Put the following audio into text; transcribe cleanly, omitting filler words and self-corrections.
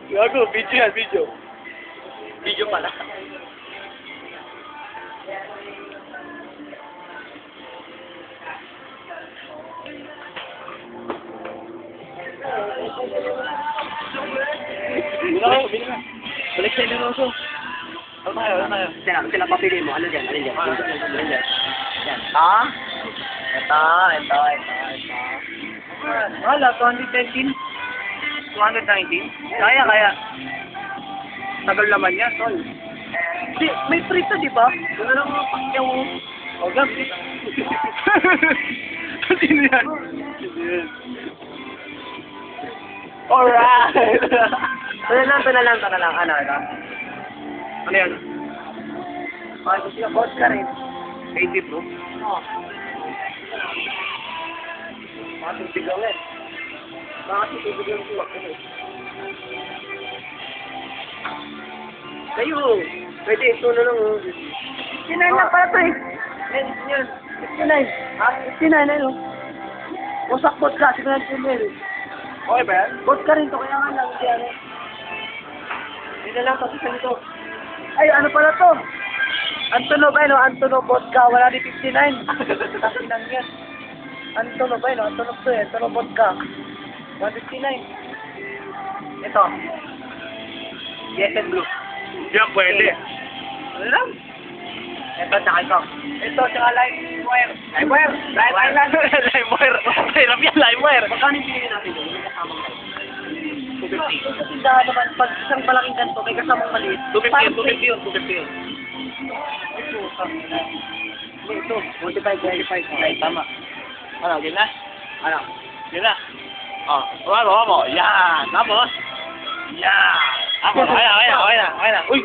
Gago, video yan, video. Video pala. Bili na kayo, bili na. Balik sa inyo Roso. Ano tayo? Sila papili mo. Ano dyan? Ano dyan? Ano dyan? Yan. Ito. Wala, 219. 219? Kaya. Tagal naman yan, tol. Di, may prito, di ba? Wala lang mga pakyaw. O, gabi. Sino yan? Alright! Ito na lang. Ano? Ano yan? Ay, gusto ka vodka rin. AD bro. Oo. Bakit sigawin? Bakit sigawin ko ako eh? Kayo, pwede ito na lang oh. 59 na pala to eh. Yan. 59. Ha? 59 na yun. Wasak vodka, 59 ml. Okay ba yan? Vodka rin to, kaya nga lang. Hindi na lang kasi sa nito. Ay, ano pala to? Antonov ba yun? Antonov vodka, wala di 59. Kasi lang yan. Antonov ba yun? Antonov to eh. Antonov vodka. 159. Ito. Yes and blue. Yan, pwede. Ano lang? Ito, tsaka ito. Ito, tsaka LimeWire. LimeWire lang. LimeWire. Hirap yan, LimeWire. Magkano yung pinili natin doon? May kasamang maliit. 250. Kasi dahil naman, pag isang malaking ganito, may kasamang maliit. 250 yun. Ito, 45. Ay, tama. Ano, game na? Ano? Game na. Oh, wala mo. Yan. Tapos. Yan. Tapos, kaya na. Uy,